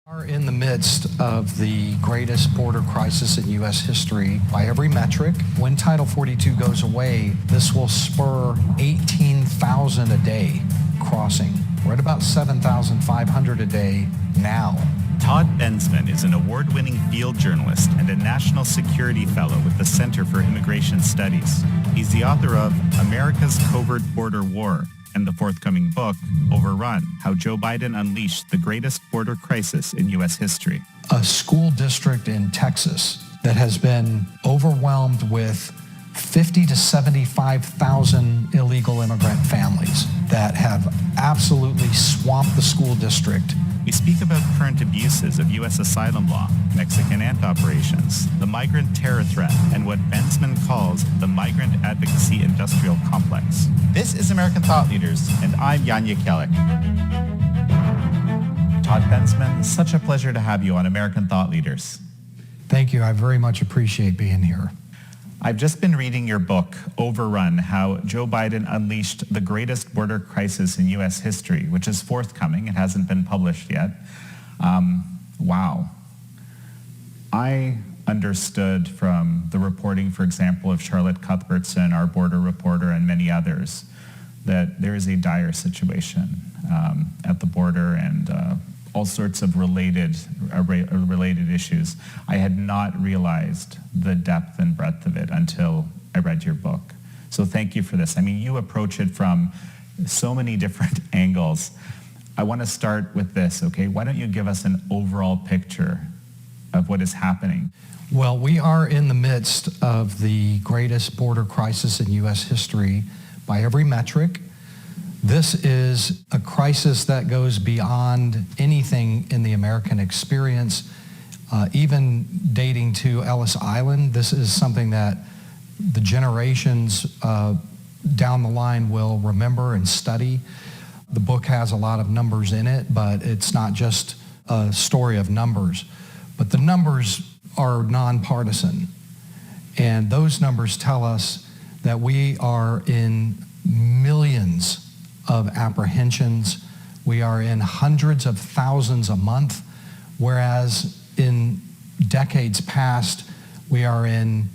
Are in the midst of the greatest border crisis in U.S. history by every metric. When Title 42 goes away, this will spur 18,000 a day crossing. We're at about 7,500 a day now. Todd Bensman is an award-winning field journalist and a national security fellow with the Center for Immigration Studies. He's the author of America's Covert Border War and the forthcoming book, Overrun, How Joe Biden Unleashed the Greatest Border Crisis in U.S. History. A school district in Texas that has been overwhelmed with 50 to 75,000 illegal immigrant families that have absolutely swamped the school district. We speak about current abuses of U.S. asylum law, Mexican ant operations, the migrant terror threat, and what Bensman calls the Migrant Advocacy industrial complex. This is American Thought Leaders, and I'm Jekielek. Todd Bensman, such a pleasure to have you on American Thought Leaders. Thank you. I very much appreciate being here. I've just been reading your book, Overrun, How Joe Biden Unleashed the Greatest Border Crisis in U.S. History, which is forthcoming. It hasn't been published yet. Wow. I understood from the reporting, for example, of Charlotte Cuthbertson, our border reporter, and many others, that there is a dire situation at the border and all sorts of related issues. I had not realized the depth and breadth of it until I read your book. So thank you for this. I mean, you approach it from so many different angles. I want to start with this, okay? Why don't you give us an overall picture of what is happening? Well, we are in the midst of the greatest border crisis in U.S. history by every metric. This is a crisis that goes beyond anything in the American experience, even dating to Ellis Island. This is something that the generations down the line will remember and study. The book has a lot of numbers in it, but it's not just a story of numbers. But the numbers are nonpartisan, and those numbers tell us that we are in millions of apprehensions. We are in hundreds of thousands a month, whereas in decades past, we are in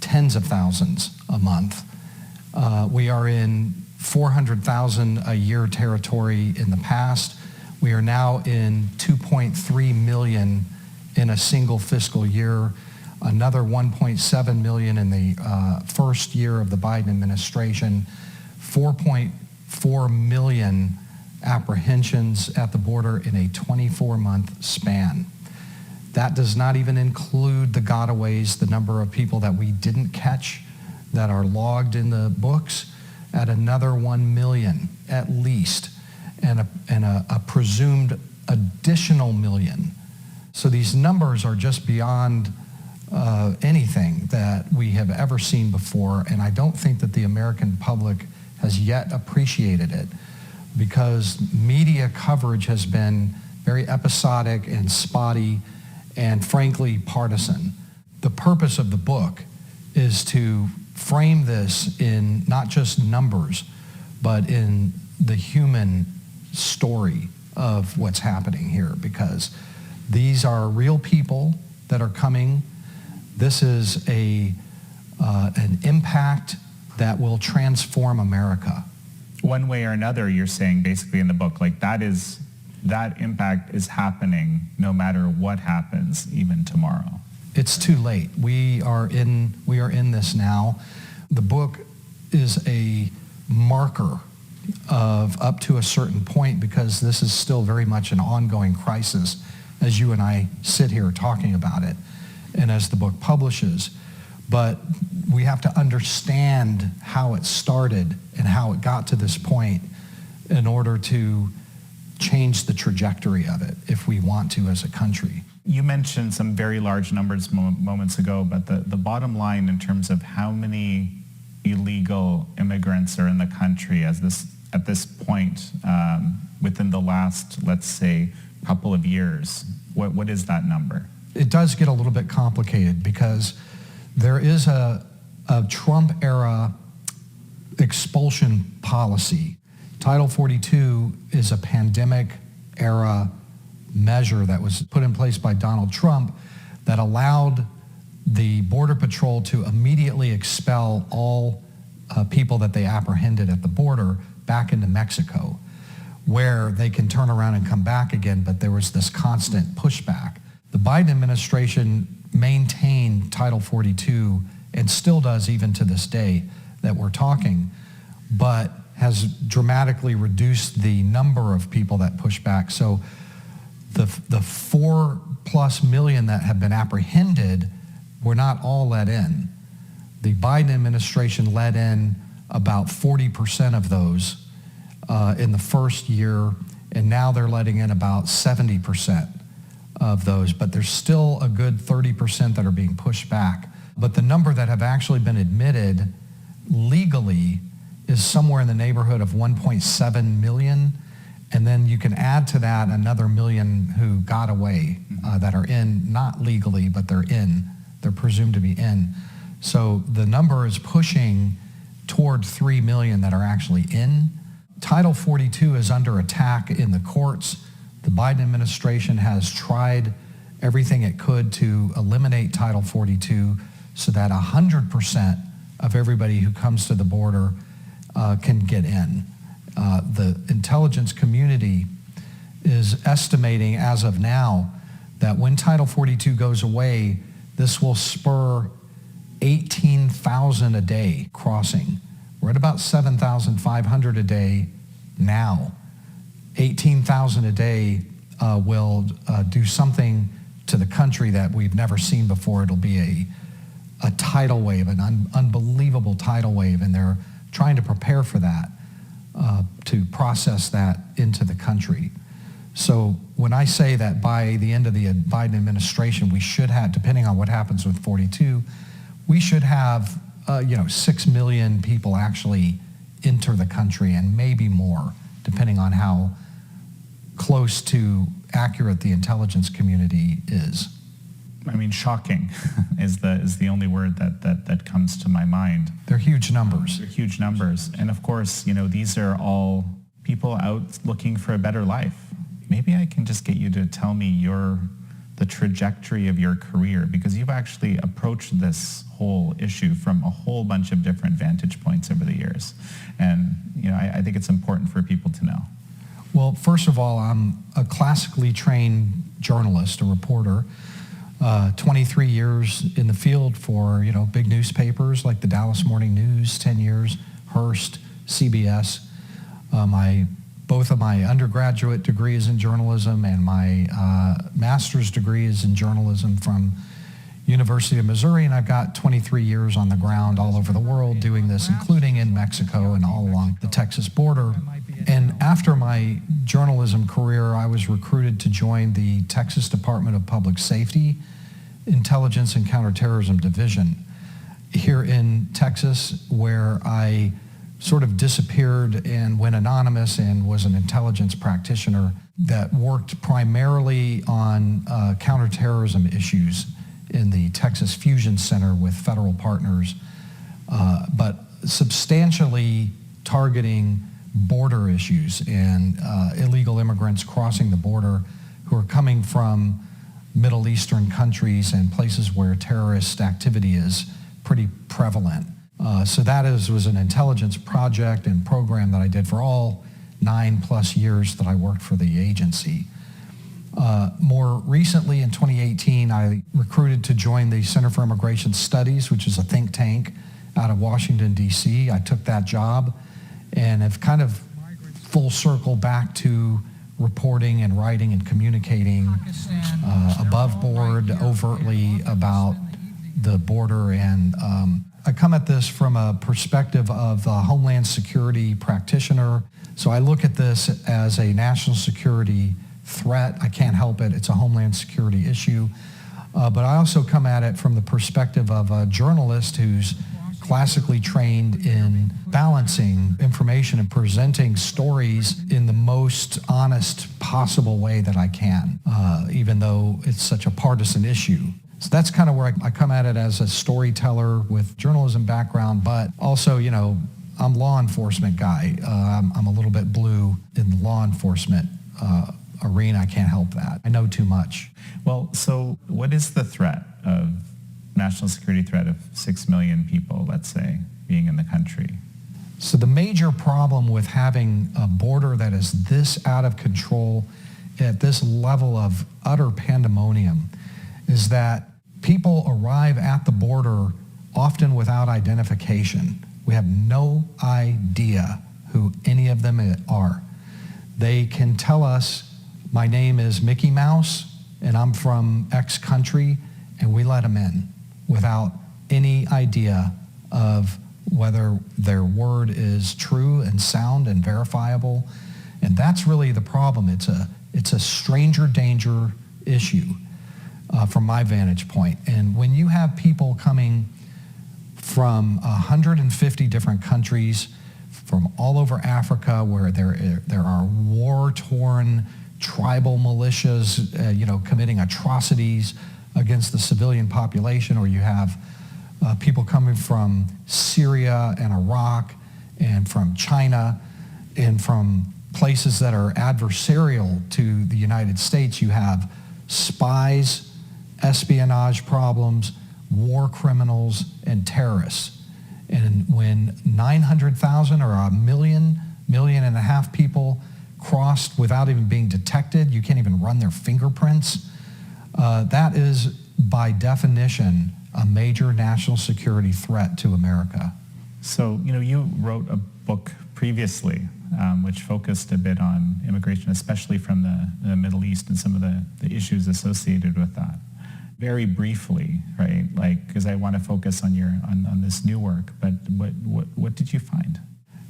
tens of thousands a month. We are in 400,000 a year territory in the past. We are now in 2.3 million in a single fiscal year, another 1.7 million in the first year of the Biden administration, 4.4 million apprehensions at the border in a 24-month span. That does not even include the gotaways, the number of people that we didn't catch that are logged in the books, at another 1 million at least, and a presumed additional million. So these numbers are just beyond anything that we have ever seen before, and I don't think that the American public has yet appreciated it, because media coverage has been very episodic and spotty and frankly partisan. The purpose of the book is to frame this in not just numbers, but in the human story of what's happening here, because these are real people that are coming. This is an impact that will transform America. One way or another, you're saying basically in the book, like that impact is happening no matter what happens, even tomorrow. It's too late. We are in this now. The book is a marker of up to a certain point, because this is still very much an ongoing crisis as you and I sit here talking about it and as the book publishes. But we have to understand how it started and how it got to this point in order to change the trajectory of it if we want to as a country. You mentioned some very large numbers moments ago, but the bottom line in terms of how many illegal immigrants are in the country at this point within the last, let's say, couple of years, what is that number? It does get a little bit complicated, because there is a Trump-era expulsion policy. Title 42 is a pandemic-era measure that was put in place by Donald Trump that allowed the Border Patrol to immediately expel all people that they apprehended at the border back into Mexico, where they can turn around and come back again, but there was this constant pushback. The Biden administration maintained Title 42 and still does even to this day that we're talking, but has dramatically reduced the number of people that push back. So the 4+ million that have been apprehended were not all let in. The Biden administration let in about 40% of those in the first year, and now they're letting in about 70% of those, but there's still a good 30% that are being pushed back. But the number that have actually been admitted legally is somewhere in the neighborhood of 1.7 million, and then you can add to that another million who got away that are in, not legally, but they're presumed to be in. So the number is pushing toward 3 million that are actually in. Title 42 is under attack in the courts. The Biden administration has tried everything it could to eliminate Title 42 so that 100% of everybody who comes to the border can get in. The intelligence community is estimating as of now that when Title 42 goes away, this will spur 18,000 a day crossing. We're at about 7,500 a day now. 18,000 a day will do something to the country that we've never seen before. It'll be a tidal wave, an unbelievable tidal wave, and they're trying to prepare for that, to process that into the country. So when I say that by the end of the Biden administration, we should have, depending on what happens with 42, we should have 6 million people actually enter the country, and maybe more, depending on how close to accurate the intelligence community is. I mean, shocking is the only word that comes to my mind. They're huge numbers. They're huge numbers. And of course, these are all people out looking for a better life. Maybe I can just get you to tell me the trajectory of your career, because you've actually approached this whole issue from a whole bunch of different vantage points over the years. And I think it's important for people to know. Well, first of all, I'm a classically trained journalist, a reporter. 23 years in the field for big newspapers like the Dallas Morning News, 10 years, Hearst, CBS. Both of my undergraduate degrees in journalism and my master's degree is in journalism from University of Missouri, and I've got 23 years on the ground all over the world doing this, including in Mexico and all along the Texas border. And after my journalism career, I was recruited to join the Texas Department of Public Safety Intelligence and Counterterrorism Division here in Texas, where I sort of disappeared and went anonymous and was an intelligence practitioner that worked primarily on counterterrorism issues in the Texas Fusion Center with federal partners, but substantially targeting border issues and illegal immigrants crossing the border who are coming from Middle Eastern countries and places where terrorist activity is pretty prevalent. So that was an intelligence project and program that I did for all 9+ years that I worked for the agency. More recently, in 2018, I recruited to join the Center for Immigration Studies, which is a think tank out of Washington, D.C. I took that job and have kind of full circle back to reporting and writing and communicating above board, overtly about the border. And I come at this from a perspective of a Homeland Security practitioner. So I look at this as a national security threat. I can't help it. It's a Homeland Security issue. But I also come at it from the perspective of a journalist who's classically trained in balancing information and presenting stories in the most honest possible way that I can, even though it's such a partisan issue. So that's kind of where I come at it as a storyteller with journalism background, but also, I'm law enforcement guy. I'm a little bit blue in the law enforcement arena. I can't help that. I know too much. Well, so what is the threat of national security threat of 6 million people, let's say, being in the country? So the major problem with having a border that is this out of control at this level of utter pandemonium is that people arrive at the border often without identification. We have no idea who any of them are. They can tell us, my name is Mickey Mouse and I'm from X country, and we let them in without any idea of whether their word is true and sound and verifiable. And that's really the problem. It's a stranger danger issue from my vantage point. And when you have people coming from 150 different countries, from all over Africa, where there are war-torn tribal militias, committing atrocities against the civilian population, or you have people coming from Syria and Iraq and from China and from places that are adversarial to the United States. You have spies, espionage problems, war criminals, and terrorists. And when 900,000 or a million and a half people crossed without even being detected, you can't even run their fingerprints, that is by definition a major national security threat to America. So, you wrote a book previously which focused a bit on immigration, especially from the Middle East and some of the issues associated with that. Very briefly, right? Because I want to focus on this new work, but what did you find?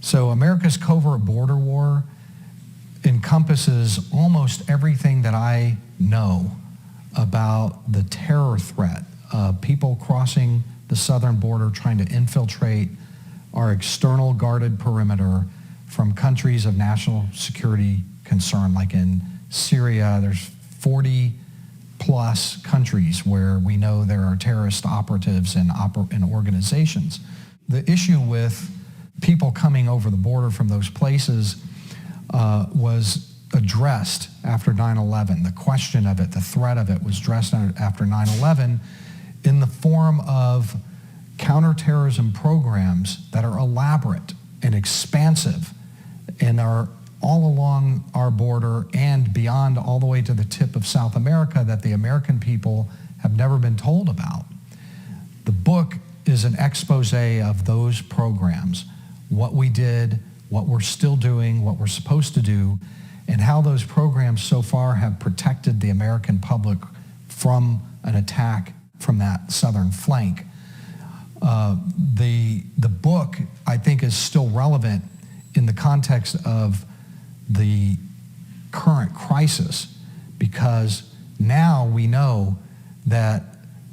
So America's Covert Border War encompasses almost everything that I know about the terror threat of people crossing the southern border trying to infiltrate our external guarded perimeter from countries of national security concern. Like in Syria, there's 40 plus countries where we know there are terrorist operatives and organizations. The issue with people coming over the border from those places was addressed after 9/11. The question of it, the threat of it was addressed after 9/11 in the form of counterterrorism programs that are elaborate and expansive and are all along our border and beyond, all the way to the tip of South America, that the American people have never been told about. The book is an expose of those programs, what we did, what we're still doing, what we're supposed to do, and how those programs so far have protected the American public from an attack from that southern flank. The book, I think, is still relevant in the context of the current crisis, because now we know that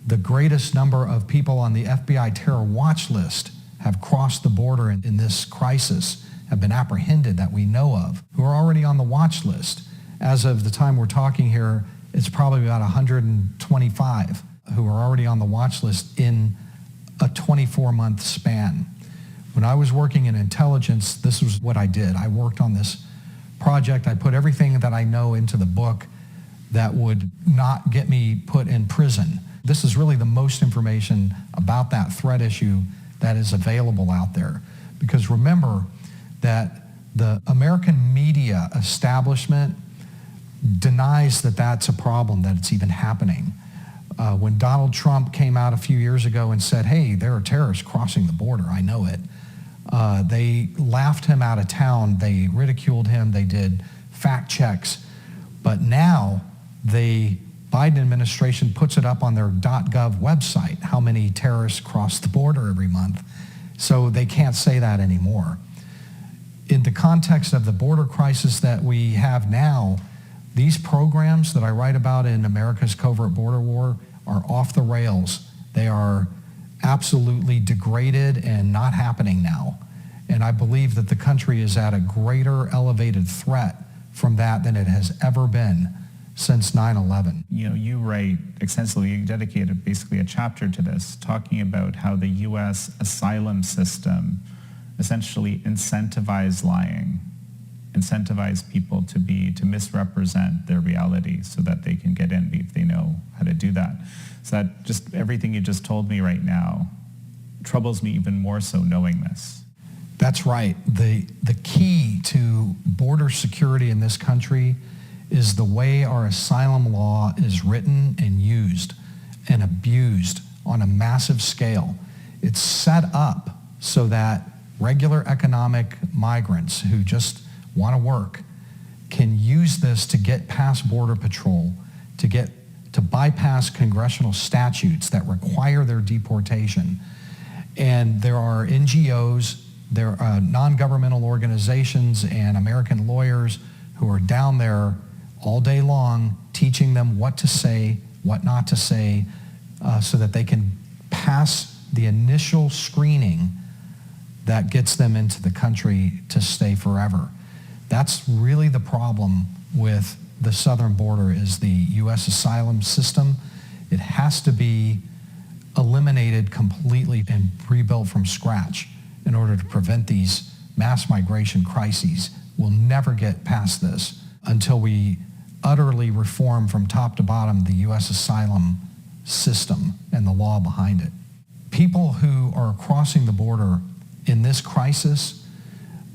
the greatest number of people on the FBI terror watch list have crossed the border in this crisis, have been apprehended that we know of, who are already on the watch list. As of the time we're talking here, it's probably about 125 who are already on the watch list in a 24-month span. When I was working in intelligence, this was what I did. I worked on this project. I put everything that I know into the book that would not get me put in prison. This is really the most information about that threat issue that is available out there. Because remember that the American media establishment denies that that's a problem, that it's even happening. When Donald Trump came out a few years ago and said, hey, there are terrorists crossing the border, I know it, they laughed him out of town, they ridiculed him, they did fact checks. But now the Biden administration puts it up on their .gov website, how many terrorists cross the border every month. So they can't say that anymore. In the context of the border crisis that we have now, these programs that I write about in America's Covert Border War are off the rails. They are absolutely degraded and not happening now. And I believe that the country is at a greater elevated threat from that than it has ever been since 9/11. You write extensively, you dedicated basically a chapter to this, talking about how the U.S. asylum system essentially incentivized lying incentivize people to misrepresent their reality so that they can get in if they know how to do that. So that just everything you just told me right now troubles me even more so knowing this. That's right. The key to border security in this country is the way our asylum law is written and used and abused on a massive scale. It's set up so that regular economic migrants who just want to work can use this to get past Border Patrol, to bypass congressional statutes that require their deportation. And there are NGOs, there are non-governmental organizations and American lawyers who are down there all day long teaching them what to say, what not to say, so that they can pass the initial screening that gets them into the country to stay forever. That's really the problem with the southern border is the U.S. asylum system. It has to be eliminated completely and rebuilt from scratch in order to prevent these mass migration crises. We'll never get past this until we utterly reform from top to bottom the U.S. asylum system and the law behind it. People who are crossing the border in this crisis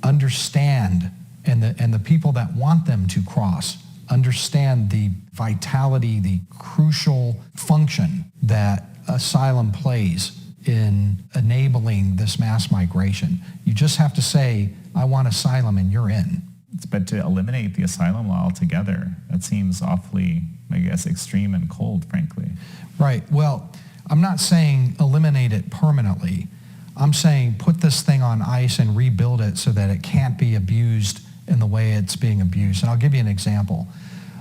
understand, and the people that want them to cross understand the vitality, the crucial function that asylum plays in enabling this mass migration. You just have to say, I want asylum, and you're in. But to eliminate the asylum law altogether, that seems awfully, I guess, extreme and cold, frankly. Right. Well, I'm not saying eliminate it permanently. I'm saying put this thing on ice and rebuild it so that it can't be abused in the way it's being abused. And I'll give you an example.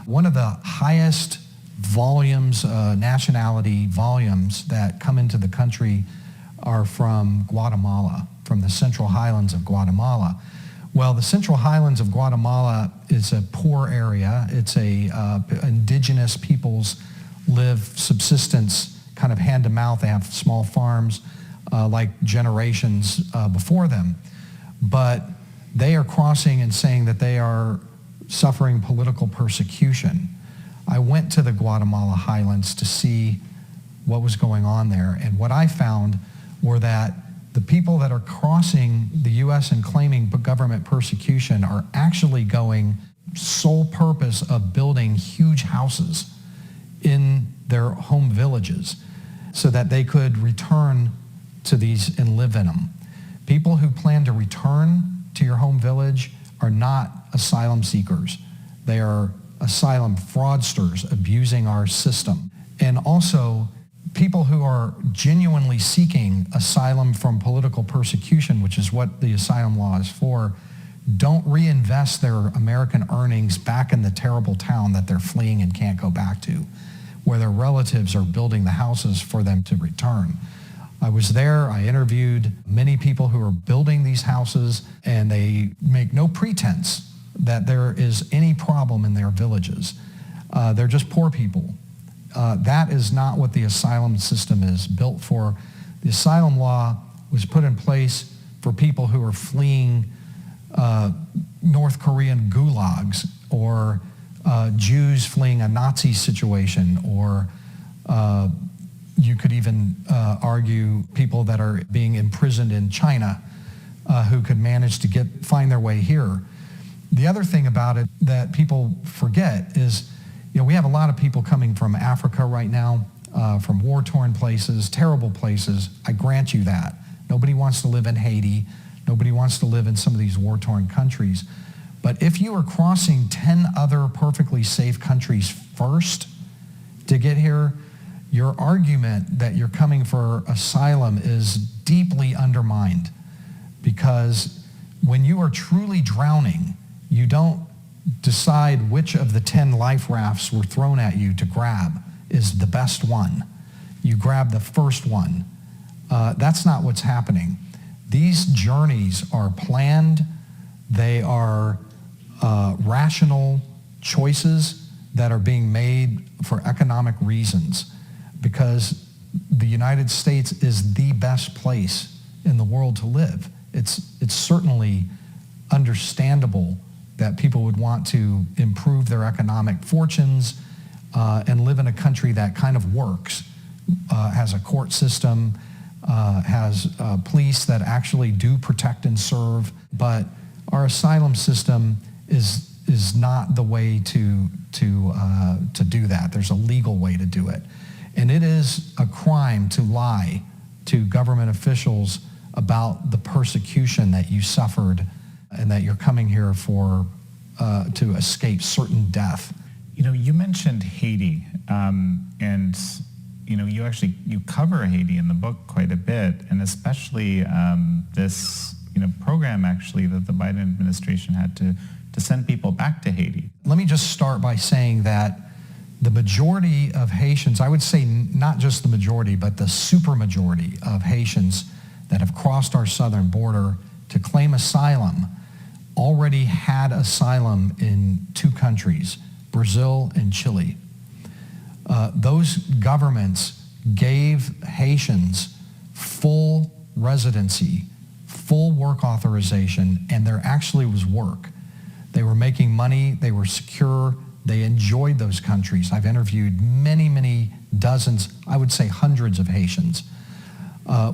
One of the highest volumes, nationality volumes that come into the country are from Guatemala, from the Central Highlands of Guatemala. Well, the Central Highlands of Guatemala is a poor area. It's indigenous peoples live subsistence kind of hand to mouth. They have small farms like generations before them. But they are crossing and saying that they are suffering political persecution. I went to the Guatemala Highlands to see what was going on there, and what I found were that the people that are crossing the U.S. and claiming government persecution are actually going sole purpose of building huge houses in their home villages so that they could return to these and live in them. People who plan to return to your home village are not asylum seekers. They are asylum fraudsters abusing our system. And also, people who are genuinely seeking asylum from political persecution, which is what the asylum law is for, don't reinvest their American earnings back in the terrible town that they're fleeing and can't go back to, where their relatives are building the houses for them to return. I was there, I interviewed many people who are building these houses, and they make no pretense that there is any problem in their villages. They're just poor people. That is not what the asylum system is built for. The asylum law was put in place for people who are fleeing North Korean gulags, or Jews fleeing a Nazi situation, or you could even argue people that are being imprisoned in China who could manage to find their way here. The other thing about it that people forget is, we have a lot of people coming from Africa right now, from war-torn places, terrible places. I grant you that. Nobody wants to live in Haiti. Nobody wants to live in some of these war-torn countries. But if you are crossing 10 other perfectly safe countries first to get here, your argument that you're coming for asylum is deeply undermined, because when you are truly drowning, you don't decide which of the 10 life rafts were thrown at you to grab is the best one. You grab the first one. That's not what's happening. These journeys are planned. They are rational choices that are being made for economic reasons, because the United States is the best place in the world to live. It's certainly understandable that people would want to improve their economic fortunes and live in a country that kind of works, has a court system, has police that actually do protect and serve. But our asylum system is not the way to do that. There's a legal way to do it. And it is a crime to lie to government officials about the persecution that you suffered and that you're coming here for to escape certain death. You know, you mentioned Haiti, and you cover Haiti in the book quite a bit, and especially this program actually that the Biden administration had to send people back to Haiti. Let me just start by saying that the majority of Haitians, I would say not just the majority, but the supermajority of Haitians that have crossed our southern border to claim asylum already had asylum in two countries, Brazil and Chile. Those governments gave Haitians full residency, full work authorization, and there actually was work. They were making money, they were secure, they enjoyed those countries. I've interviewed many, many dozens, I would say hundreds of Haitians.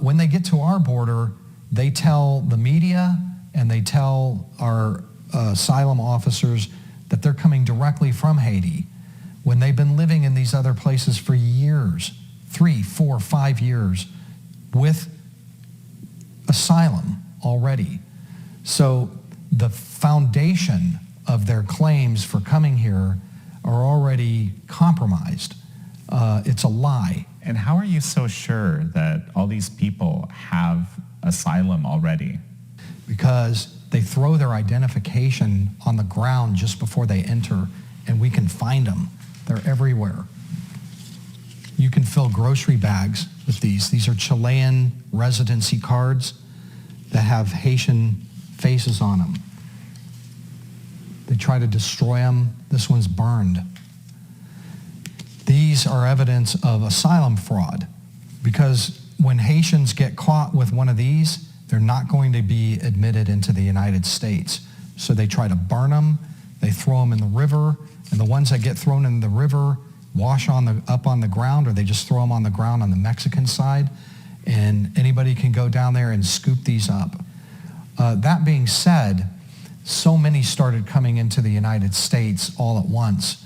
When they get to our border, they tell the media and they tell our asylum officers that they're coming directly from Haiti when they've been living in these other places for years, 3, 4, 5 years, with asylum already. So the foundation of their claims for coming here are already compromised. It's a lie. And how are you so sure that all these people have asylum already? Because they throw their identification on the ground just before they enter, and we can find them. They're everywhere. You can fill grocery bags with these. These are Chilean residency cards that have Haitian faces on them. They try to destroy them. This one's burned. These are evidence of asylum fraud, because when Haitians get caught with one of these, they're not going to be admitted into the United States. So they try to burn them, they throw them in the river, and the ones that get thrown in the river wash up on the ground, or they just throw them on the ground on the Mexican side, and anybody can go down there and scoop these up. That being said, so many started coming into the United States all at once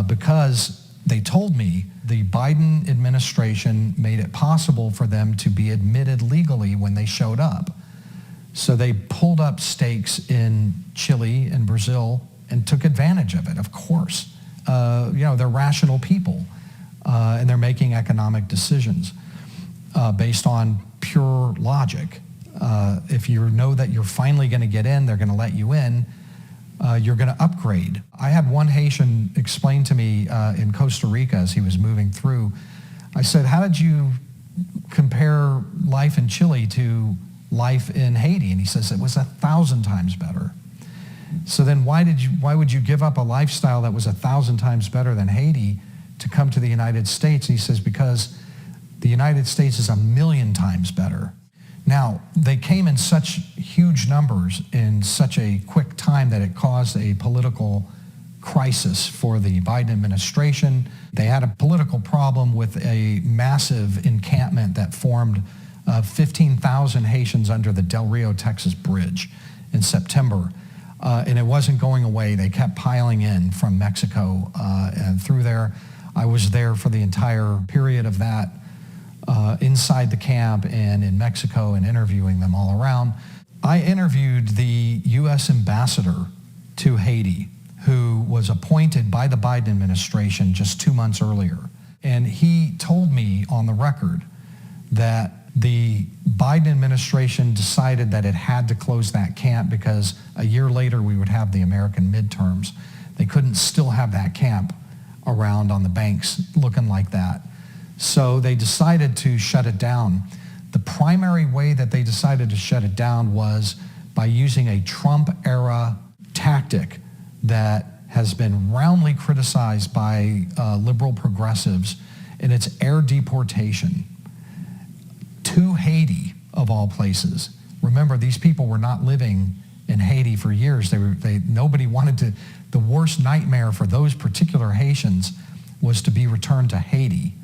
because they told me the Biden administration made it possible for them to be admitted legally when they showed up. So they pulled up stakes in Chile and Brazil and took advantage of it, of course. They're rational people, and they're making economic decisions based on pure logic. If you know that you're finally going to get in, they're going to let you in, you're going to upgrade. I had one Haitian explain to me in Costa Rica as he was moving through. I said, how did you compare life in Chile to life in Haiti? And he says, it was 1,000 times better. So then why would you give up a lifestyle that was 1,000 times better than Haiti to come to the United States? And he says, because the United States is 1,000,000 times better. Now, they came in such huge numbers in such a quick time that it caused a political crisis for the Biden administration. They had a political problem with a massive encampment that formed 15,000 Haitians under the Del Rio, Texas bridge in September. And it wasn't going away. They kept piling in from Mexico and through there. I was there for the entire period of that, inside the camp and in Mexico, and interviewing them all around. I interviewed the U.S. ambassador to Haiti, who was appointed by the Biden administration just 2 months earlier. And he told me on the record that the Biden administration decided that it had to close that camp because a year later we would have the American midterms. They couldn't still have that camp around on the banks looking like that. So they decided to shut it down. The primary way that they decided to shut it down was by using a Trump-era tactic that has been roundly criticized by liberal progressives, and it's air deportation to Haiti, of all places. Remember, these people were not living in Haiti for years. Nobody wanted to, the worst nightmare for those particular Haitians was to be returned to Haiti.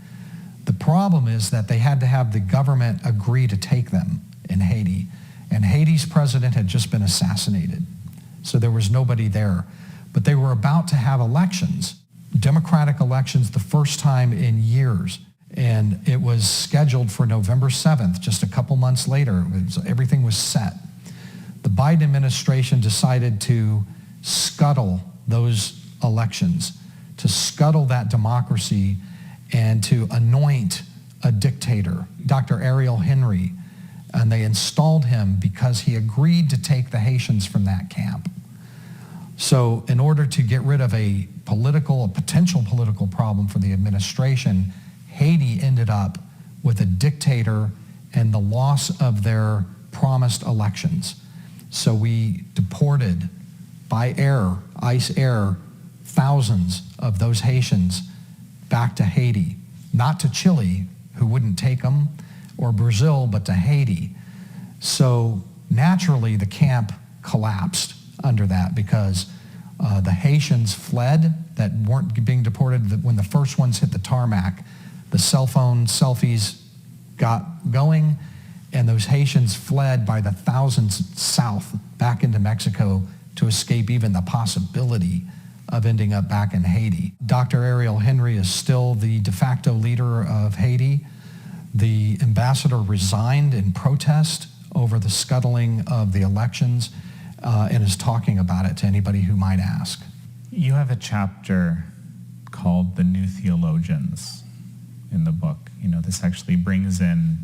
The problem is that they had to have the government agree to take them in Haiti. And Haiti's president had just been assassinated. So there was nobody there. But they were about to have elections, democratic elections, the first time in years. And it was scheduled for November 7th, just a couple months later. Everything was set. The Biden administration decided to scuttle those elections, to scuttle that democracy, and to anoint a dictator, Dr. Ariel Henry. And they installed him because he agreed to take the Haitians from that camp. So in order to get rid of a potential political problem for the administration, Haiti ended up with a dictator and the loss of their promised elections. So we deported by air, ice air, thousands of those Haitians back to Haiti, not to Chile, who wouldn't take them, or Brazil, but to Haiti. So naturally the camp collapsed under that because the Haitians fled that weren't being deported. When the first ones hit the tarmac, the cell phone selfies got going, and those Haitians fled by the thousands south back into Mexico to escape even the possibility of ending up back in Haiti. Dr. Ariel Henry is still the de facto leader of Haiti. The ambassador resigned in protest over the scuttling of the elections and is talking about it to anybody who might ask. You have a chapter called The New Theologians in the book. You know, this actually brings in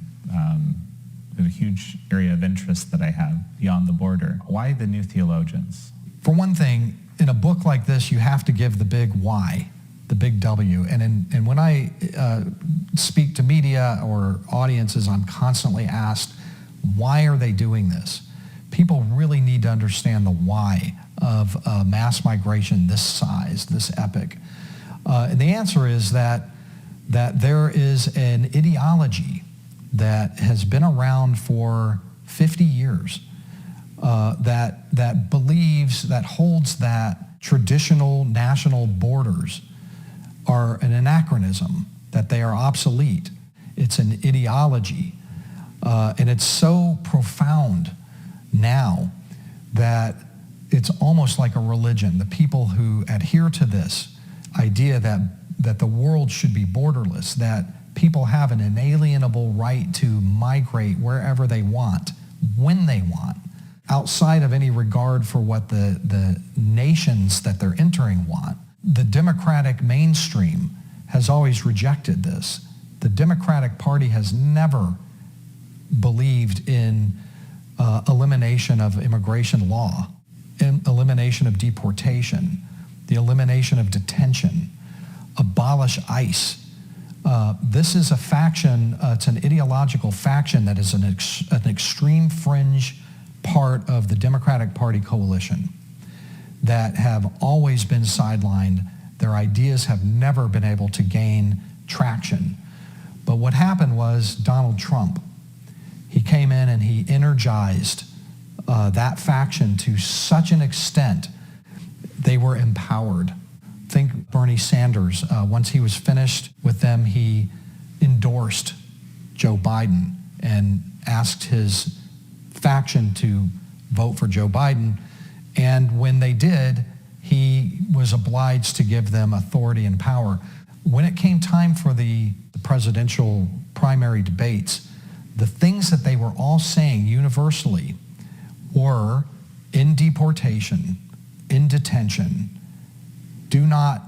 a huge area of interest that I have beyond the border. Why the new theologians? For one thing, in a book like this, you have to give the big why, the big W. And when I speak to media or audiences, I'm constantly asked, why are they doing this? People really need to understand the why of mass migration this size, this epic. And the answer is that there is an ideology that has been around for 50 years that believes, that holds that traditional national borders are an anachronism, that they are obsolete. It's an ideology. And it's so profound now that it's almost like a religion. The people who adhere to this idea that the world should be borderless, that people have an inalienable right to migrate wherever they want, when they want, outside of any regard for what the nations that they're entering want. The Democratic mainstream has always rejected this. The Democratic Party has never believed in elimination of immigration law, elimination of deportation, the elimination of detention, abolish ICE. This is a faction, it's an ideological faction that is an extreme fringe part of the Democratic Party coalition that have always been sidelined. Their ideas have never been able to gain traction. But what happened was Donald Trump, he came in and he energized that faction to such an extent they were empowered. Think Bernie Sanders. Once he was finished with them, he endorsed Joe Biden and asked his faction to vote for Joe Biden. And when they did, he was obliged to give them authority and power. When it came time for the presidential primary debates, the things that they were all saying universally were in deportation, in detention, do not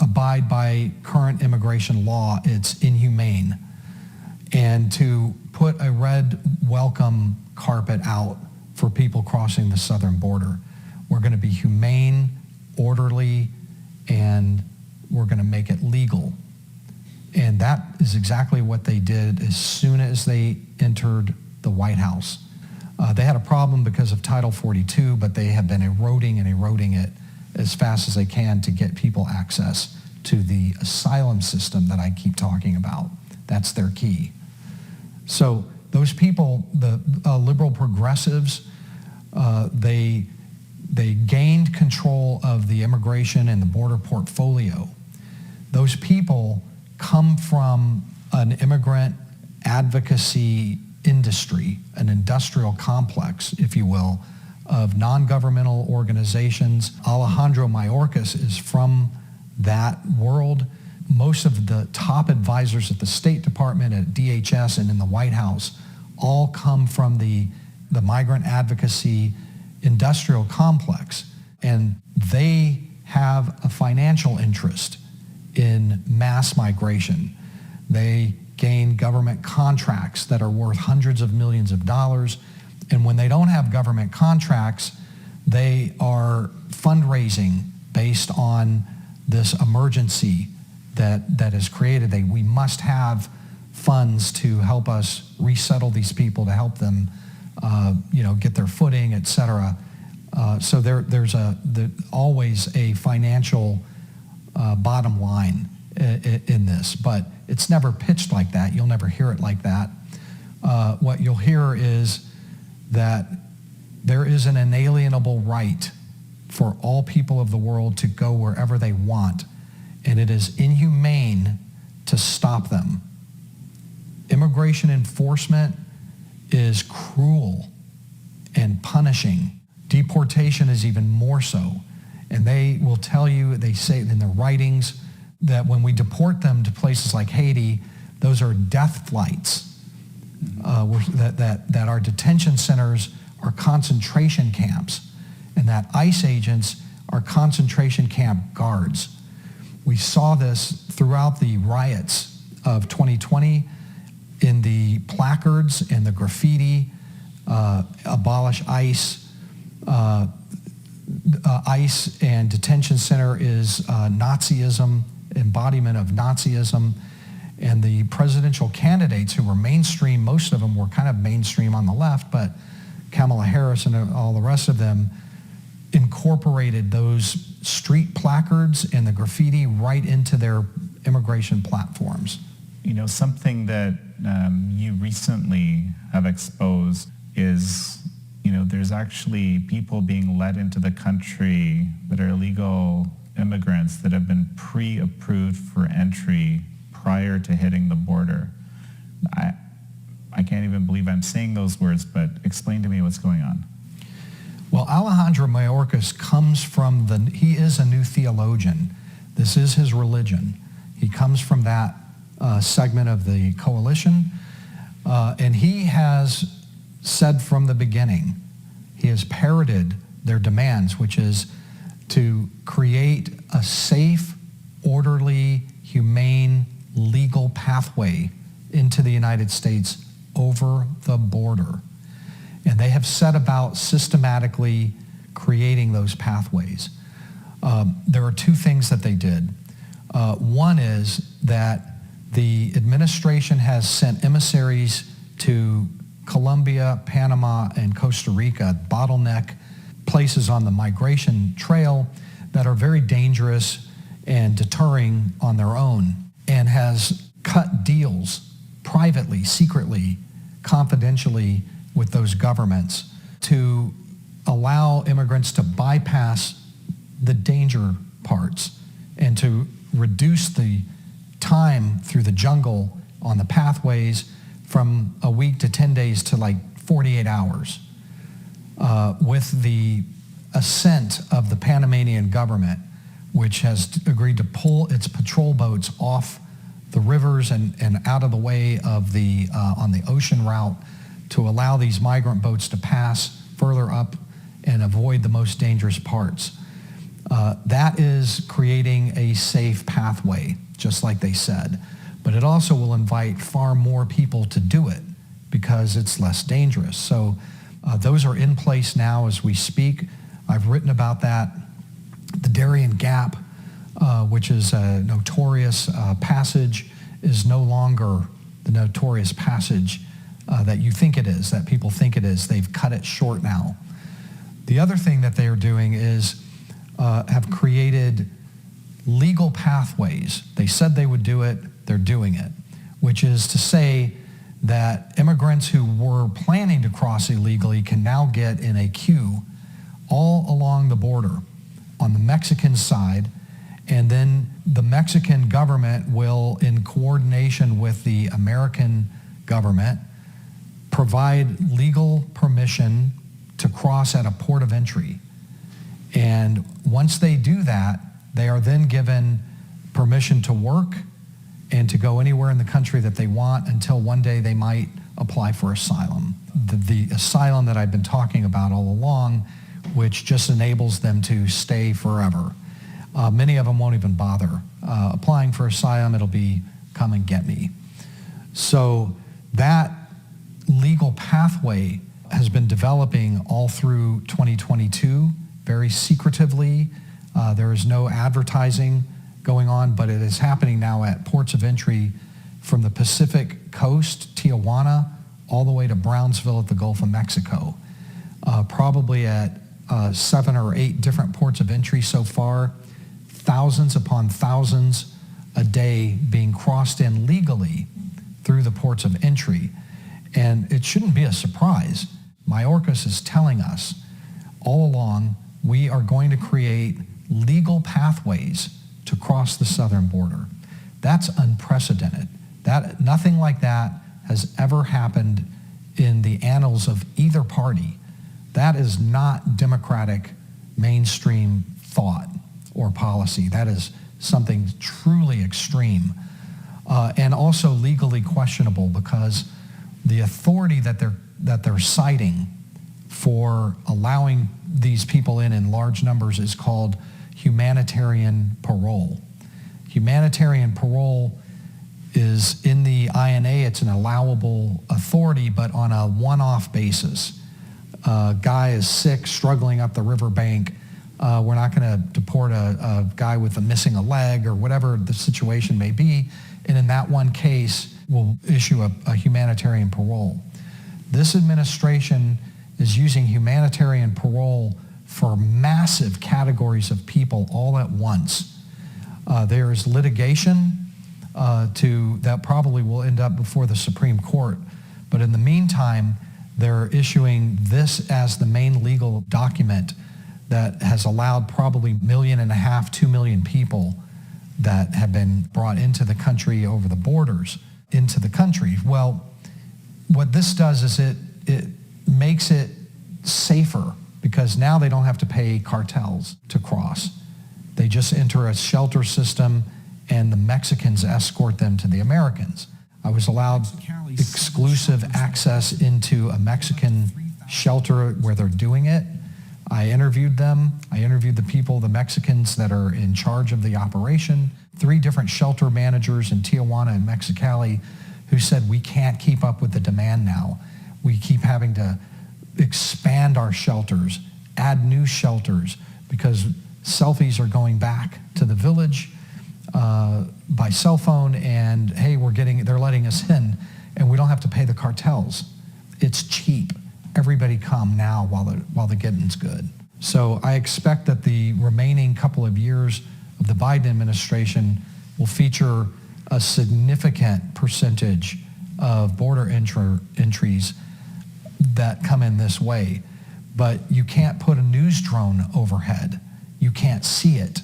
abide by current immigration law, it's inhumane. And to put a red welcome carpet out for people crossing the southern border. We're going to be humane, orderly, and we're going to make it legal. And that is exactly what they did as soon as they entered the White House. They had a problem because of Title 42, but they have been eroding it as fast as they can to get people access to the asylum system that I keep talking about. That's their key. So those people, the liberal progressives, They gained control of the immigration and the border portfolio. Those people come from an immigrant advocacy industry, an industrial complex, if you will, of non-governmental organizations. Alejandro Mayorkas is from that world. Most of the top advisors at the State Department, at DHS, and in the White House all come from the Migrant Advocacy industrial complex. And they have a financial interest in mass migration. They gain government contracts that are worth hundreds of millions of dollars. And when they don't have government contracts, they are fundraising based on this emergency that is created. We must have funds to help us resettle these people, to help them get their footing, et cetera. So there's always a financial bottom line in this, but it's never pitched like that. You'll never hear it like that. What you'll hear is that there is an inalienable right for all people of the world to go wherever they want, and it is inhumane to stop them. Immigration enforcement is cruel and punishing. Deportation is even more so. And they will tell you, they say in their writings, that when we deport them to places like Haiti, those are death flights. That our detention centers are concentration camps, and that ICE agents are concentration camp guards. We saw this throughout the riots of 2020 in the placards and the graffiti, abolish ICE. ICE and detention center is Nazism, embodiment of Nazism. And the presidential candidates who were mainstream, most of them were kind of mainstream on the left, but Kamala Harris and all the rest of them incorporated those street placards and the graffiti right into their immigration platforms. You know, something that you recently have exposed is, there's actually people being let into the country that are illegal immigrants that have been pre-approved for entry prior to hitting the border. I can't even believe I'm saying those words, but explain to me what's going on. Well, Alejandro Mayorkas comes from he is a new theologian. This is his religion. He comes from that segment of the coalition, and he has said from the beginning, he has parroted their demands, which is to create a safe, orderly, humane, legal pathway into the United States over the border. And they have set about systematically creating those pathways. There are two things that they did. One is that the administration has sent emissaries to Colombia, Panama, and Costa Rica, bottleneck places on the migration trail that are very dangerous and deterring on their own, and has cut deals privately, secretly, confidentially with those governments to allow immigrants to bypass the danger parts and to reduce the time through the jungle on the pathways from a week to 10 days to like 48 hours. With the assent of the Panamanian government, which has agreed to pull its patrol boats off the rivers and out of the way of on the ocean route to allow these migrant boats to pass further up and avoid the most dangerous parts. That is creating a safe pathway, just like they said. But it also will invite far more people to do it because it's less dangerous. So those are in place now as we speak. I've written about that. The Darien Gap, which is a notorious passage, is no longer the notorious passage that you think it is, that people think it is. They've cut it short now. The other thing that they are doing is have created legal pathways. They said they would do it. They're doing it, which is to say that immigrants who were planning to cross illegally can now get in a queue all along the border on the Mexican side, and then the Mexican government will, in coordination with the American government, provide legal permission to cross at a port of entry. And once they do that, they are then given permission to work and to go anywhere in the country that they want until one day they might apply for asylum. The asylum that I've been talking about all along, which just enables them to stay forever. Many of them won't even bother applying for asylum. It'll be come and get me. So that legal pathway has been developing all through 2022, very secretively. There is no advertising going on, but it is happening now at ports of entry from the Pacific coast, Tijuana, all the way to Brownsville at the Gulf of Mexico. Probably at 7 or 8 different ports of entry so far, thousands upon thousands a day being crossed in legally through the ports of entry. And it shouldn't be a surprise. Mayorkas is telling us all along, we are going to create legal pathways to cross the southern border. That's unprecedented. Nothing like that has ever happened in the annals of either party. That is not democratic mainstream thought or policy. That is something truly extreme and also legally questionable, because the authority that they're citing for allowing these people in large numbers is called humanitarian parole. Humanitarian parole is in the INA. It's an allowable authority, but on a one-off basis. A guy is sick, struggling up the riverbank. We're not going to deport a guy with missing a leg or whatever the situation may be. And in that one case, we'll issue a humanitarian parole. This administration is using humanitarian parole for massive categories of people all at once. There is litigation that probably will end up before the Supreme Court. But in the meantime, they're issuing this as the main legal document that has allowed probably 1.5 million, 2 million people that have been brought into the country over the borders into the country. Well, what this does is it makes it safer, because now they don't have to pay cartels to cross. They just enter a shelter system, and the Mexicans escort them to the Americans. I was allowed exclusive access into a Mexican shelter where they're doing it. I interviewed them. I interviewed the people, the Mexicans that are in charge of the operation, 3 different shelter managers in Tijuana and Mexicali who said, we can't keep up with the demand now. We keep having to expand our shelters, add new shelters, because selfies are going back to the village by cell phone, and hey, they're letting us in, and we don't have to pay the cartels. It's cheap. Everybody come now while the getting's good. So I expect that the remaining couple of years of the Biden administration will feature a significant percentage of border entries that come in this way. But you can't put a news drone overhead. You can't see it.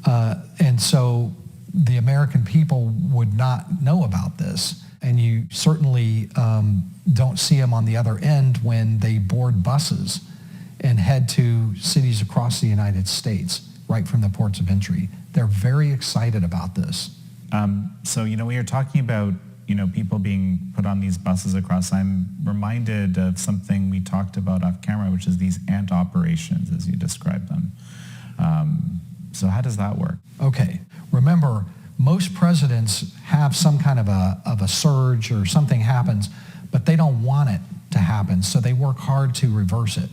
And so the American people would not know about this. And you certainly don't see them on the other end when they board buses and head to cities across the United States, right from the ports of entry. They're very excited about this. So, when you're talking about, people being put on these buses across, I'm reminded of something we talked about off camera, which is these ant operations, as you described them. So how does that work? Okay. Remember, most presidents have some kind of a surge or something happens, but they don't want it to happen, so they work hard to reverse it.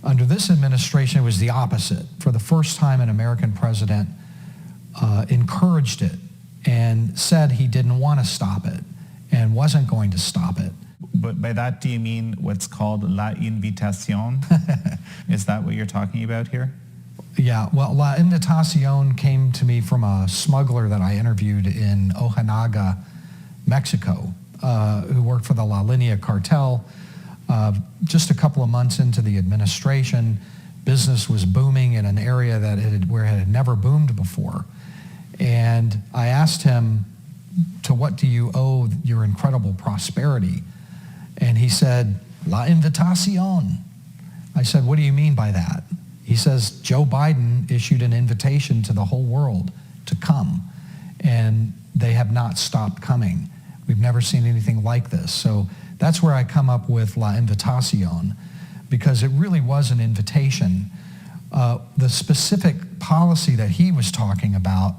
Under this administration, it was the opposite. For the first time, an American president encouraged it and said he didn't want to stop it and wasn't going to stop it. But by that, do you mean what's called la invitación? Is that what you're talking about here? Yeah, well, La Invitación came to me from a smuggler that I interviewed in Ojinaga, Mexico. who worked for the La Linea cartel. Just a couple of months into the administration, business was booming in an area where it had never boomed before. And I asked him, to what do you owe your incredible prosperity? And he said, La Invitación. I said, what do you mean by that? He says, Joe Biden issued an invitation to the whole world to come, and they have not stopped coming. We've never seen anything like this. So that's where I come up with La Invitación, because it really was an invitation. The specific policy that he was talking about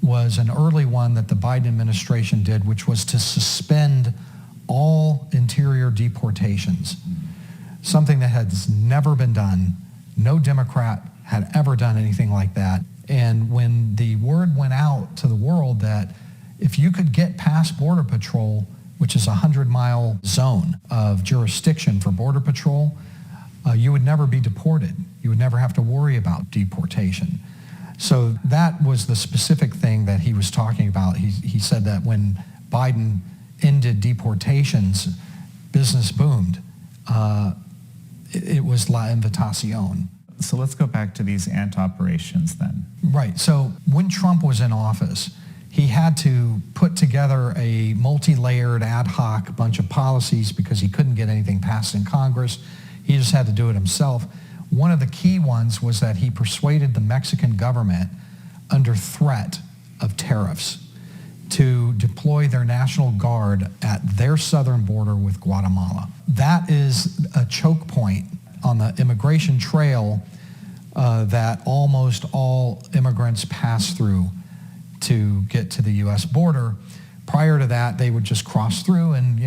was an early one that the Biden administration did, which was to suspend all interior deportations, something that has never been done. No Democrat had ever done anything like that. And when the word went out to the world that if you could get past Border Patrol, which is a 100-mile zone of jurisdiction for Border Patrol, you would never be deported. You would never have to worry about deportation. So that was the specific thing that he was talking about. He said that when Biden ended deportations, business boomed. It was La Invitación. So let's go back to these ant operations then. Right. So when Trump was in office, he had to put together a multi-layered ad hoc bunch of policies because he couldn't get anything passed in Congress. He just had to do it himself. One of the key ones was that he persuaded the Mexican government under threat of tariffs to deploy their National Guard at their southern border with Guatemala. That is a choke point on the immigration trail that almost all immigrants pass through to get to the U.S. border. Prior to that, they would just cross through and,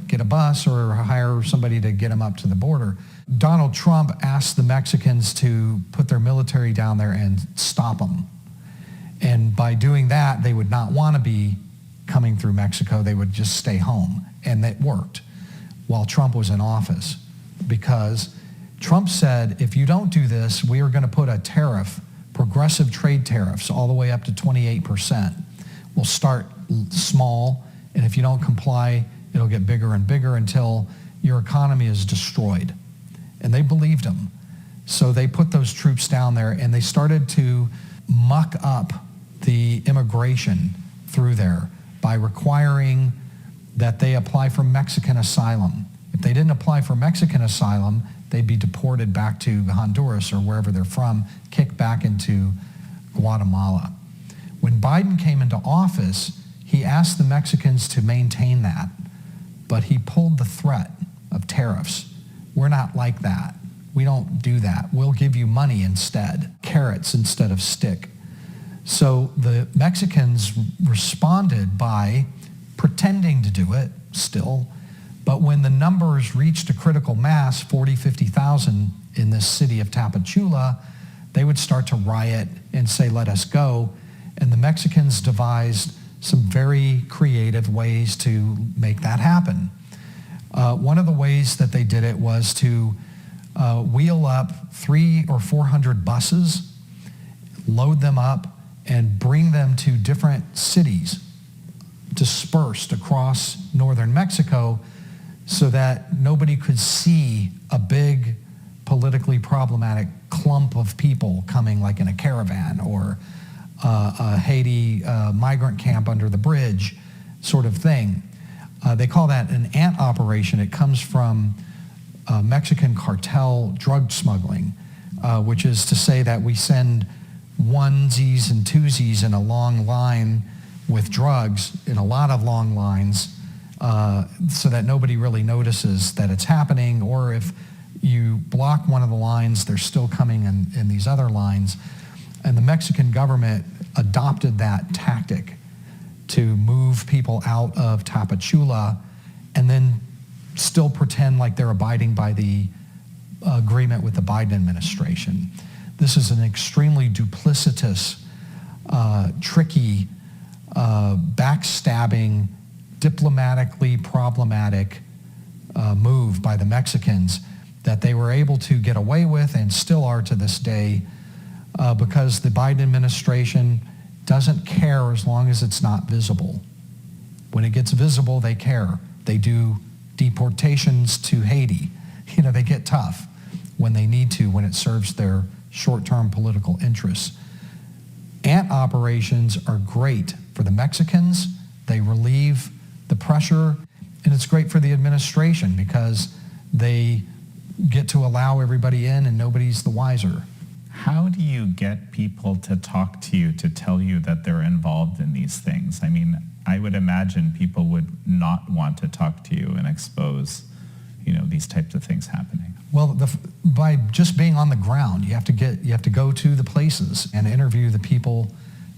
get a bus or hire somebody to get them up to the border. Donald Trump asked the Mexicans to put their military down there and stop them. And by doing that, they would not want to be coming through Mexico. They would just stay home. And it worked while Trump was in office, because Trump said, if you don't do this, we are going to put a tariff, progressive trade tariffs, all the way up to 28%. We'll start small, and if you don't comply, it'll get bigger and bigger until your economy is destroyed. And they believed him. So they put those troops down there, and they started to muck up the immigration through there by requiring that they apply for Mexican asylum. If they didn't apply for Mexican asylum, they'd be deported back to Honduras or wherever they're from, kicked back into Guatemala. When Biden came into office, he asked the Mexicans to maintain that, but he pulled the threat of tariffs. We're not like that. We don't do that. We'll give you money instead, carrots instead of stick. So the Mexicans responded by pretending to do it still, but when the numbers reached a critical mass, 40, 50,000 in this city of Tapachula, they would start to riot and say, let us go. And the Mexicans devised some very creative ways to make that happen. One of the ways that they did it was to wheel up 300 or 400 buses, load them up, and bring them to different cities dispersed across northern Mexico so that nobody could see a big politically problematic clump of people coming like in a caravan or a Haiti migrant camp under the bridge sort of thing. They call that an ant operation. It comes from Mexican cartel drug smuggling, which is to say that we send onesies and twosies in a long line with drugs in a lot of long lines so that nobody really notices that it's happening, or if you block one of the lines, they're still coming in these other lines. And the Mexican government adopted that tactic to move people out of Tapachula and then still pretend like they're abiding by the agreement with the Biden administration. This is an extremely duplicitous, tricky, backstabbing, diplomatically problematic move by the Mexicans that they were able to get away with and still are to this day because the Biden administration doesn't care as long as it's not visible. When it gets visible, they care. They do deportations to Haiti. They get tough when they need to, when it serves their short-term political interests. Ant operations are great for the Mexicans. They relieve the pressure, and it's great for the administration because they get to allow everybody in and nobody's the wiser. How do you get people to talk to you, to tell you that they're involved in these things? I mean, I would imagine people would not want to talk to you and expose, these types of things happening. Well, by just being on the ground, you have to go to the places and interview the people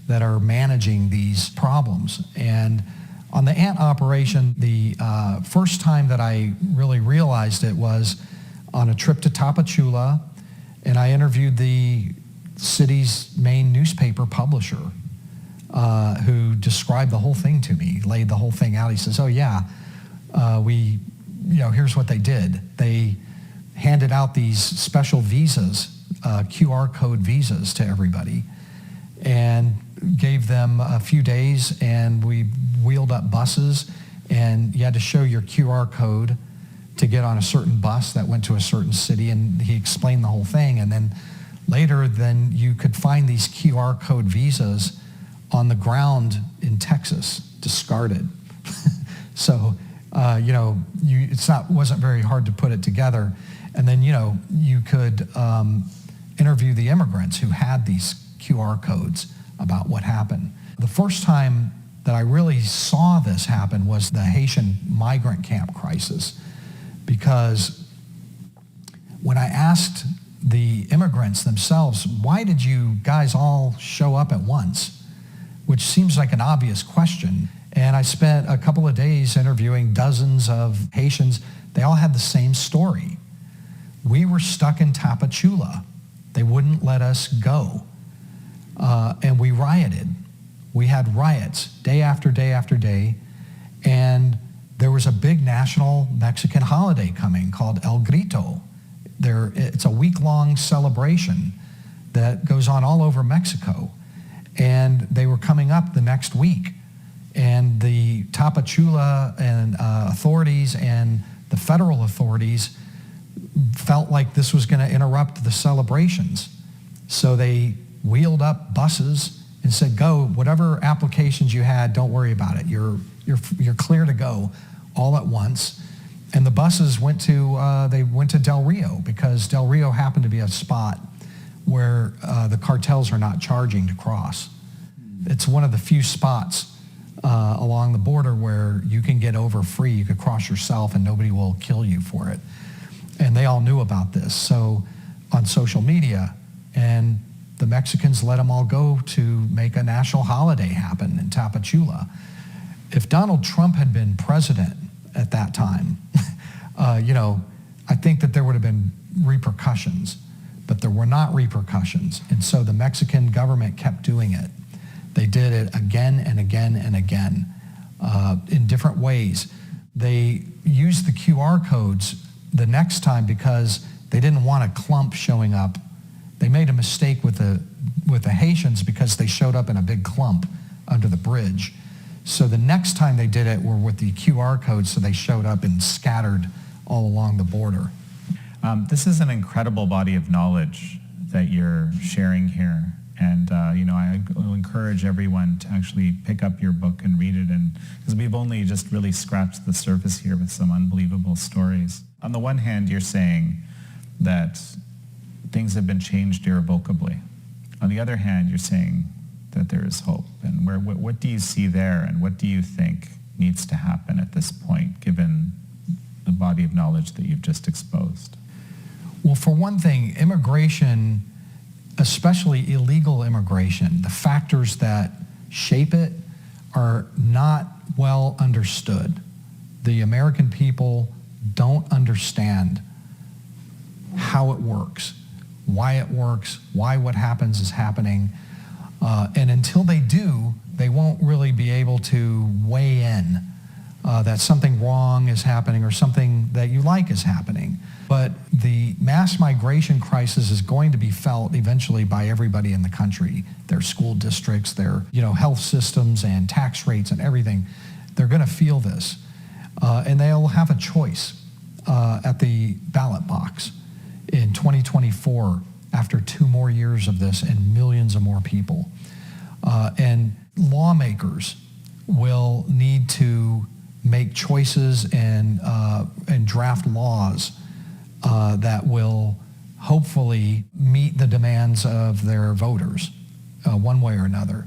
that are managing these problems. And on the ant operation, the first time that I really realized it was on a trip to Tapachula, and I interviewed the city's main newspaper publisher, who described the whole thing to me, laid the whole thing out. He says, here's what they did. They handed out these special visas, QR code visas to everybody, and gave them a few days, and we wheeled up buses, and you had to show your QR code to get on a certain bus that went to a certain city, and he explained the whole thing. And then later, you could find these QR code visas on the ground in Texas, discarded. So, wasn't very hard to put it together. And then, you could interview the immigrants who had these QR codes about what happened. The first time that I really saw this happen was the Haitian migrant camp crisis, because when I asked the immigrants themselves, why did you guys all show up at once? Which seems like an obvious question. And I spent a couple of days interviewing dozens of Haitians. They all had the same story. We were stuck in Tapachula. They wouldn't let us go. And we rioted. We had riots day after day after day. And there was a big national Mexican holiday coming called El Grito. It's a week-long celebration that goes on all over Mexico. And they were coming up the next week. And the Tapachula and authorities and the federal authorities felt like this was going to interrupt the celebrations. So they wheeled up buses and said, go, whatever applications you had, don't worry about it. You're clear to go all at once. And the buses went to Del Rio, because Del Rio happened to be a spot where the cartels are not charging to cross. It's one of the few spots along the border where you can get over free. You could cross yourself and nobody will kill you for it. And they all knew about this. So on social media, and the Mexicans let them all go to make a national holiday happen in Tapachula. If Donald Trump had been president at that time, I think that there would have been repercussions, but there were not repercussions. And so the Mexican government kept doing it. They did it again and again and again in different ways. They used the QR codes the next time because they didn't want a clump showing up. They made a mistake with the Haitians because they showed up in a big clump under the bridge. So the next time they did it were with the QR codes, so they showed up and scattered all along the border. This is an incredible body of knowledge that you're sharing here. And, I will encourage everyone to actually pick up your book and read it, because we've only just really scratched the surface here with some unbelievable stories. On the one hand, you're saying that things have been changed irrevocably. On the other hand, you're saying that there is hope. And what do you see there, and what do you think needs to happen at this point, given the body of knowledge that you've just exposed? Well, for one thing, immigration, especially illegal immigration, the factors that shape it are not well understood. The American people don't understand how it works, why what happens is happening. And until they do, they won't really be able to weigh in that something wrong is happening or something that you like is happening. But the mass migration crisis is going to be felt eventually by everybody in the country. Their school districts, their health systems and tax rates and everything. They're going to feel this. and they'll have a choice at the ballot box in 2024 after 2 more years of this and millions of more people. And lawmakers will need to make choices and draft laws that will hopefully meet the demands of their voters one way or another.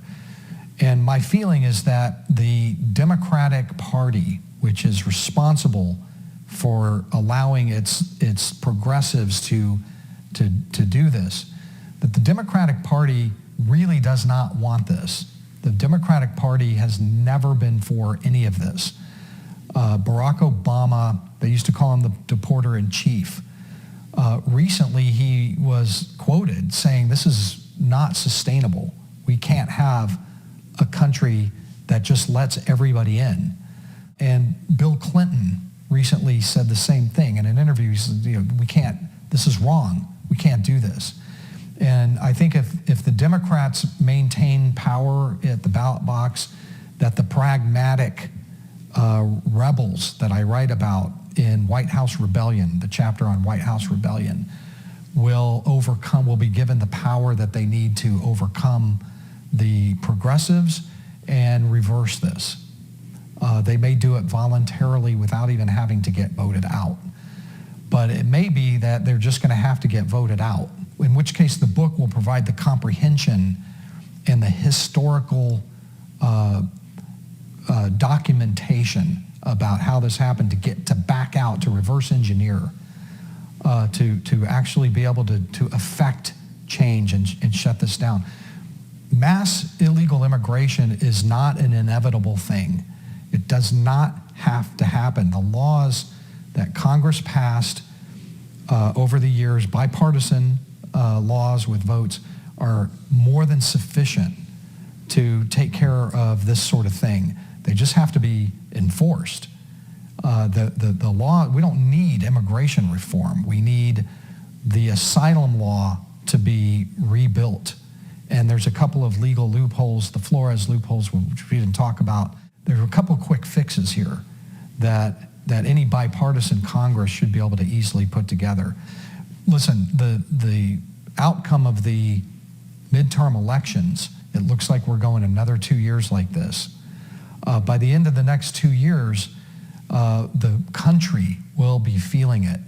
And my feeling is that the Democratic Party, which is responsible for allowing its progressives to do this, that the Democratic Party really does not want this. The Democratic Party has never been for any of this. Barack Obama, they used to call him the deporter-in-chief. Recently, he was quoted saying, "This is not sustainable. We can't have a country that just lets everybody in." And Bill Clinton recently said the same thing in an interview. He said, "We can't, this is wrong. We can't do this." And I think if the Democrats maintain power at the ballot box, that the pragmatic rebels that I write about in White House Rebellion, the chapter on White House Rebellion, will be given the power that they need to overcome the progressives and reverse this. They may do it voluntarily without even having to get voted out. But it may be that they're just going to have to get voted out, in which case the book will provide the comprehension and the historical documentation about how this happened to back out, to reverse engineer, to actually be able to affect change and shut this down. Mass illegal immigration is not an inevitable thing. It does not have to happen. The laws that Congress passed over the years, bipartisan laws with votes, are more than sufficient to take care of this sort of thing. They just have to be enforced. The law, we don't need immigration reform. We need the asylum law to be rebuilt. And there's a couple of legal loopholes, the Flores loopholes, which we didn't talk about. There are a couple quick fixes here that any bipartisan Congress should be able to easily put together. Listen, the outcome of the midterm elections, it looks like we're going another 2 years like this. By the end of the next 2 years, the country will be feeling it.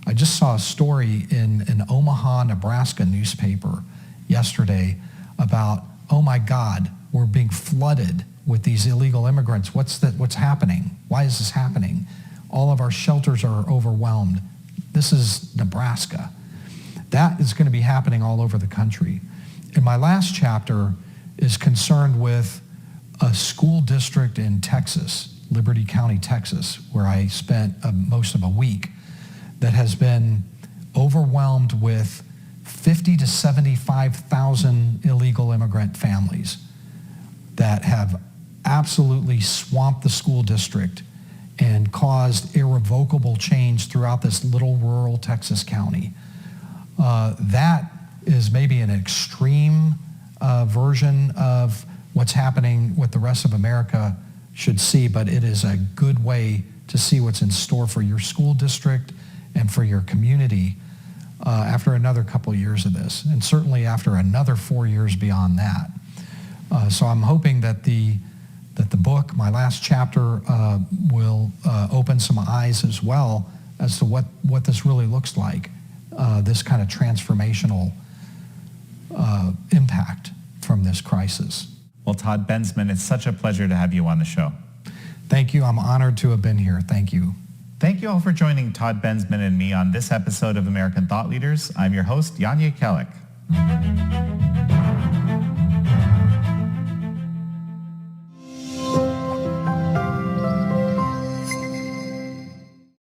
I just saw a story in an Omaha, Nebraska newspaper yesterday about, oh my God, we're being flooded with these illegal immigrants. What's happening? Why is this happening? All of our shelters are overwhelmed. This is Nebraska. That is going to be happening all over the country. And my last chapter is concerned with a school district in Texas, Liberty County, Texas, where I spent most of a week, that has been overwhelmed with 50 to 75,000 illegal immigrant families that have absolutely swamped the school district and caused irrevocable change throughout this little rural Texas county. That is maybe an extreme version of what's happening, what the rest of America should see, but it is a good way to see what's in store for your school district and for your community after another couple of years of this, and certainly after another 4 years beyond that. So I'm hoping that the book, my last chapter, will open some eyes as well as to what this really looks like, this kind of transformational impact from this crisis. Well, Todd Bensman, it's such a pleasure to have you on the show. Thank you. I'm honored to have been here. Thank you. Thank you all for joining Todd Bensman and me on this episode of American Thought Leaders. I'm your host, Jekielek.